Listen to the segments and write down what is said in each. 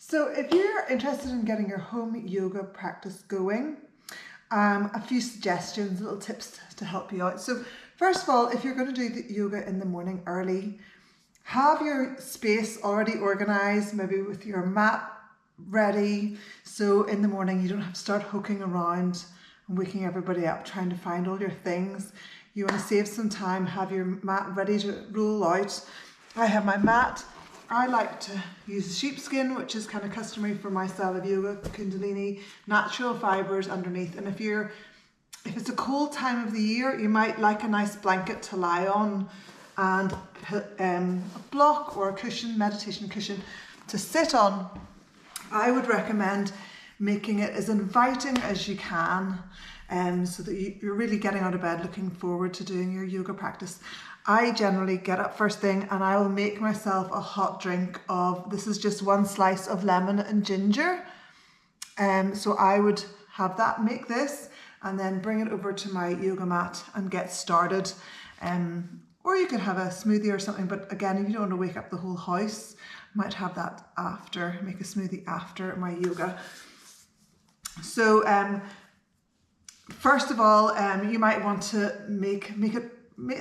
So if you're interested in getting your home yoga practice going, a few suggestions, little tips to help you out. So first of all, if you're going to do the yoga in the morning early, have your space already organized, maybe with your mat ready. So in the morning, you don't have to start hooking around and waking everybody up trying to find all your things. You want to save some time, have your mat ready to roll out. I have my mat. I like to use sheepskin, which is kind of customary for my style of yoga, Kundalini, natural fibers underneath. And if it's a cold time of the year, you might like a nice blanket to lie on and put a block or a cushion, meditation cushion to sit on. I would recommend making it as inviting as you can, so that you're really getting out of bed looking forward to doing your yoga practice. I generally get up first thing and I will make myself a hot drink this is just one slice of lemon and ginger. So I would have that, make this, and then bring it over to my yoga mat and get started. Or you could have a smoothie or something, but again, if you don't want to wake up the whole house, I might have that after, make a smoothie after my yoga. So first of all, you might want to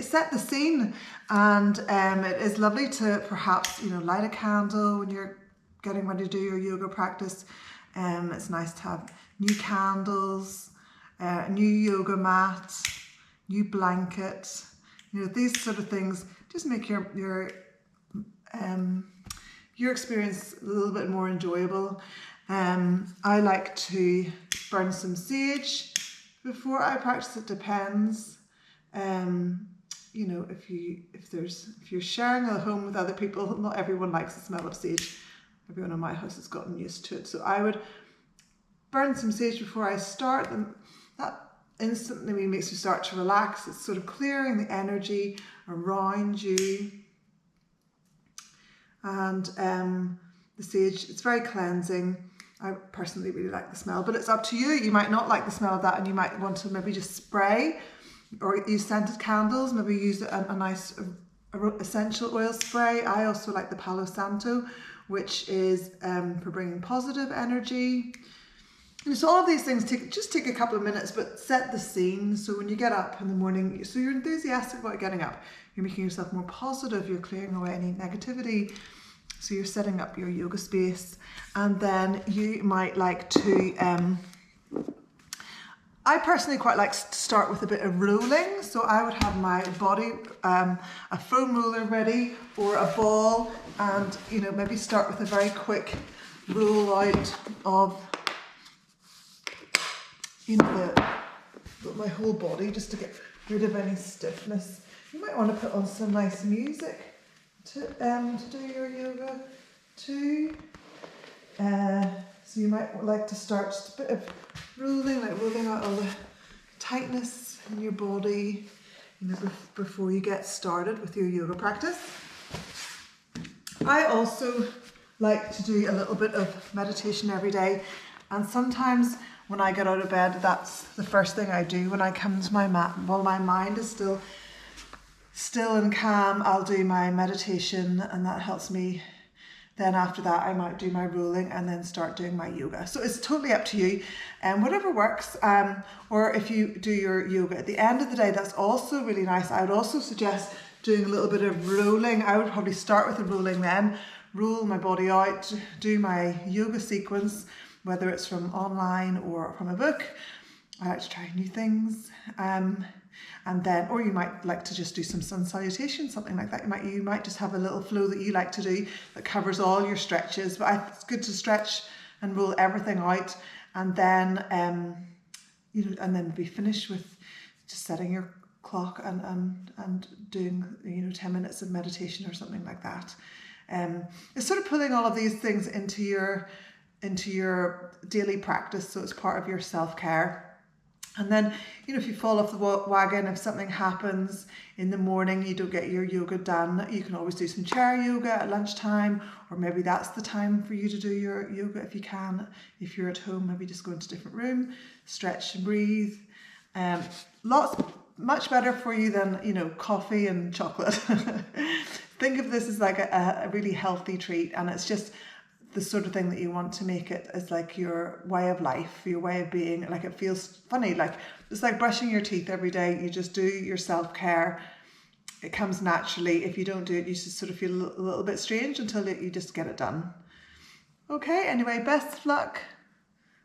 set the scene, and it is lovely to perhaps light a candle when you're getting ready to do your yoga practice. It's nice to have new candles, a new yoga mat, new blanket. These sort of things just make your experience a little bit more enjoyable. I like to burn some sage before I practice. It depends. If you're sharing a home with other people, not everyone likes the smell of sage. Everyone in my house has gotten used to it. So I would burn some sage before I start, and that instantly makes you start to relax. It's sort of clearing the energy around you. And the sage, it's very cleansing. I personally really like the smell, but it's up to you. You might not like the smell of that, and you might want to maybe just spray or use scented candles, maybe use a nice essential oil spray. I also like the Palo Santo, which is for bringing positive energy. And so all of these things just take a couple of minutes, but set the scene. So when you get up in the morning, so you're enthusiastic about getting up, you're making yourself more positive, you're clearing away any negativity. So you're setting up your yoga space, and then you might like to, I personally quite like to start with a bit of rolling. So I would have my body, a foam roller ready, or a ball, and maybe start with a very quick roll out of my whole body, just to get rid of any stiffness. You might want to put on some nice music to do your yoga too. So you might like to start just a bit of rolling, like rolling out all the tightness in your body, before you get started with your yoga practice. I also like to do a little bit of meditation every day, and sometimes when I get out of bed, that's the first thing I do when I come to my mat. While my mind is still and calm, I'll do my meditation, and that helps me. Then after that, I might do my rolling and then start doing my yoga. So it's totally up to you, and whatever works. Or if you do your yoga at the end of the day, that's also really nice. I would also suggest doing a little bit of rolling. I would probably start with the rolling, then roll my body out, do my yoga sequence, whether it's from online or from a book. I like to try new things. And then, or you might like to just do some sun salutation, something like that. You might just have a little flow that you like to do that covers all your stretches. But it's good to stretch and roll everything out, and then and then be finished with just setting your clock and doing 10 minutes of meditation or something like that. It's sort of putting all of these things into your daily practice, so it's part of your self-care. And then, if you fall off the wagon, if something happens in the morning, you don't get your yoga done, you can always do some chair yoga at lunchtime, or maybe that's the time for you to do your yoga if you can. If you're at home, maybe just go into a different room, stretch and breathe. Much better for you than, coffee and chocolate. Think of this as like a really healthy treat, and it's just the sort of thing that you want to make it as like your way of life, your way of being. Like it feels funny, like it's like brushing your teeth every day. You just do your self-care. It comes naturally. If you don't do it, you just sort of feel a little bit strange until you just get it done. Okay, anyway, best of luck.